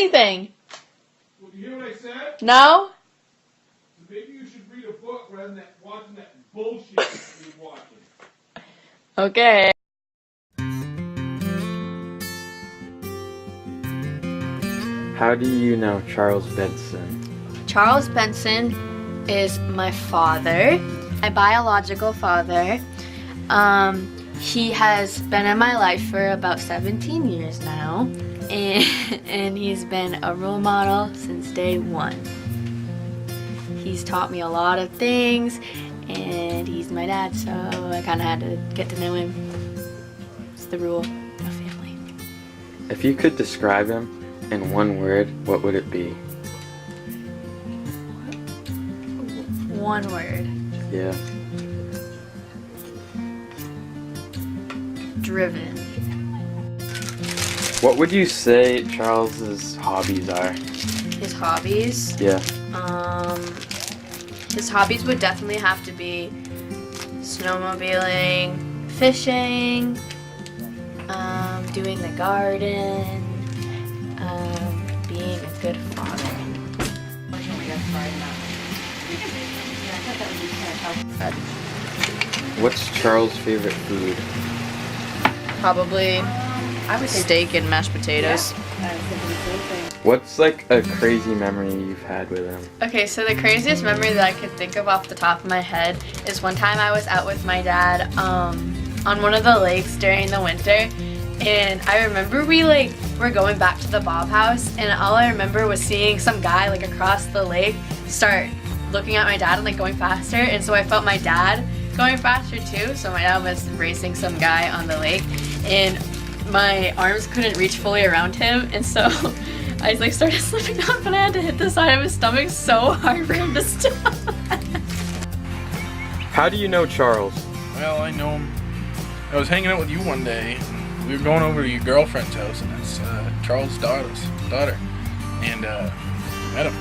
anything. Well, do you hear what I said? No? So maybe you should read a book rather than watching that bullshit you're watching. Okay. How do you know Charles Benson? Charles Benson is my father, my biological father. He has been in my life for about 17 years now, and he's been a role model since day one. He's taught me a lot of things, and he's my dad, so I kind of had to get to know him. It's the rule of family. If you could describe him in one word, what would it be? One word. Yeah. Driven. What would you say Charles's hobbies are? His hobbies? Yeah. His hobbies would definitely have to be snowmobiling, fishing, doing the garden, being a good father. What's Charles' favorite food? Probably, I would say steak and mashed potatoes. What's like a crazy memory you've had with him? Okay, so the craziest memory that I could think of off the top of my head is one time I was out with my dad on one of the lakes during the winter, and I remember we were going back to the Bob house, and all I remember was seeing some guy across the lake start looking at my dad and going faster, and so I felt my dad going faster too. So my dad was racing some guy on the lake, and my arms couldn't reach fully around him, and so I started slipping up, and I had to hit the side of his stomach so hard for him to stop. How do you know Charles? Well, I know him. I was hanging out with you one day. We were going over to your girlfriend's house, and it's Charles' daughter. And met him.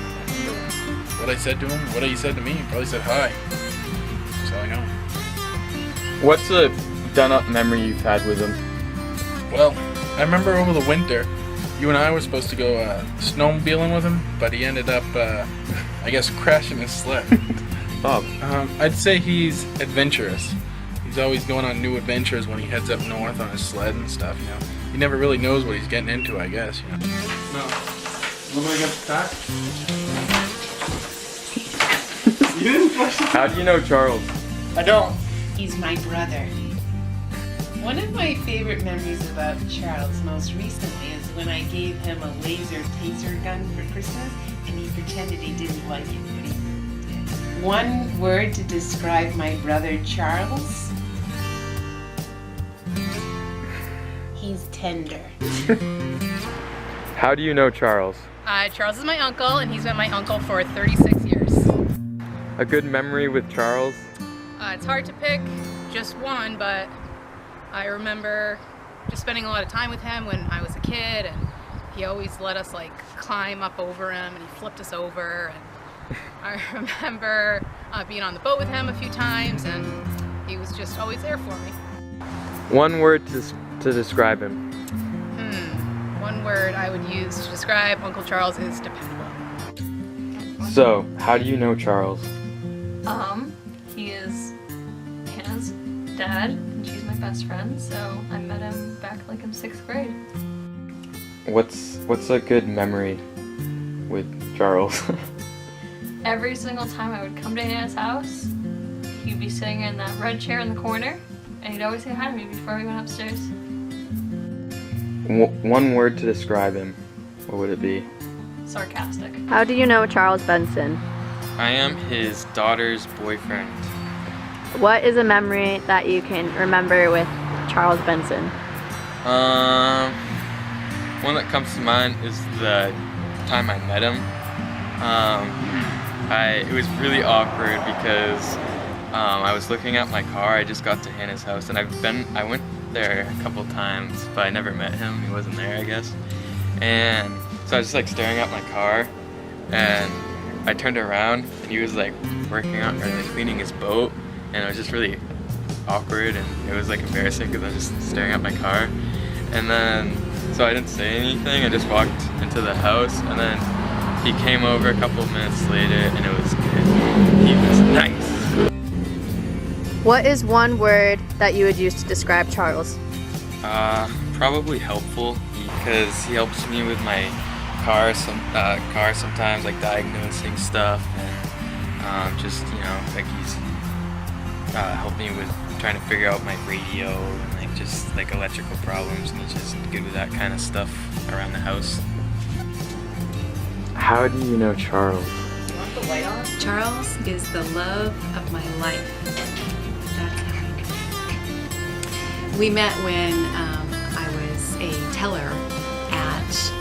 What I said to him, what he said to me, he probably said hi. That's all I know. What's a done-up memory you've had with him? Well, I remember over the winter, you and I were supposed to go snowmobiling with him, but he ended up, I guess, crashing his sled. Bob. I'd say he's adventurous. He's always going on new adventures when he heads up north on his sled and stuff, you know. He never really knows what he's getting into, I guess, you know. No. Nobody got the tack? You didn't flush it. How do you know Charles? I don't. He's my brother. One of my favorite memories about Charles most recently is when I gave him a laser taser gun for Christmas, and he pretended he didn't like it, but he did. One word to describe my brother Charles? He's tender. How do you know Charles? Charles is my uncle, and he's been my uncle for 36 years. A good memory with Charles? It's hard to pick just one, but I remember just spending a lot of time with him when I was a kid, and he always let us climb up over him, and he flipped us over. And I remember being on the boat with him a few times, and he was just always there for me. One word to describe him. One word I would use to describe Uncle Charles is dependable. So, how do you know Charles? He is Hannah's dad, and she's my best friend, so I met him back in 6th grade. What's a good memory with Charles? Every single time I would come to Hannah's house, he'd be sitting in that red chair in the corner, and he'd always say hi to me before we went upstairs. One word to describe him, what would it be? Sarcastic. How do you know Charles Benson? I am his daughter's boyfriend. What is a memory that you can remember with Charles Benson? One that comes to mind is the time I met him. It was really awkward because I was looking at my car. I just got to Hannah's house, and I went there a couple times, but I never met him. He wasn't there, I guess. And so I was just staring at my car, and I turned around, and he was working on or cleaning his boat, and it was just really awkward, and it was embarrassing because I was just staring at my car. And then so I didn't say anything. I just walked into the house, and then he came over a couple of minutes later, and it was good. He was nice. What is one word that you would use to describe Charles? Probably helpful, because he helps me with my car sometimes, like diagnosing stuff, and just, you know, like he's helped me with trying to figure out my radio and like just like electrical problems, and he's just good with that kind of stuff around the house. How do you know Charles? You want the light on? Charles is the love of my life. That's how I know. We met when I was a teller at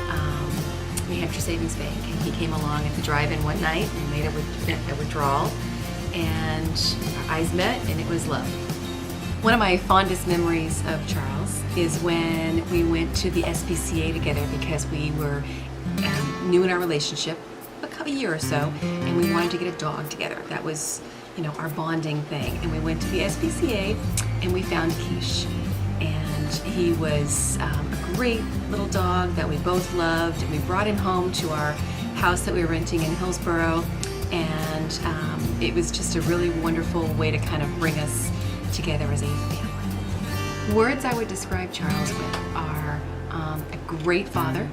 New Hampshire Savings Bank. He came along at the drive-in one night and made a withdrawal, and our eyes met, and it was love. One of my fondest memories of Charles is when we went to the SPCA together because we were new in our relationship, a year or so, and we wanted to get a dog together. That was, you know, our bonding thing. And we went to the SPCA and we found Quiche. And he was a great little dog that we both loved, and we brought him home to our house that we were renting in Hillsborough, and it was just a really wonderful way to kind of bring us together as a family. Words I would describe Charles with are a great father,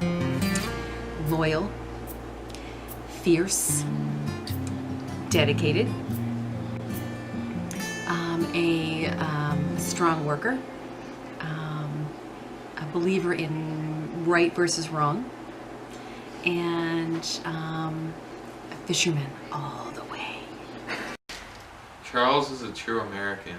loyal, fierce, dedicated, a strong worker, a believer in right versus wrong, and a fisherman all the way. Charles is a true American.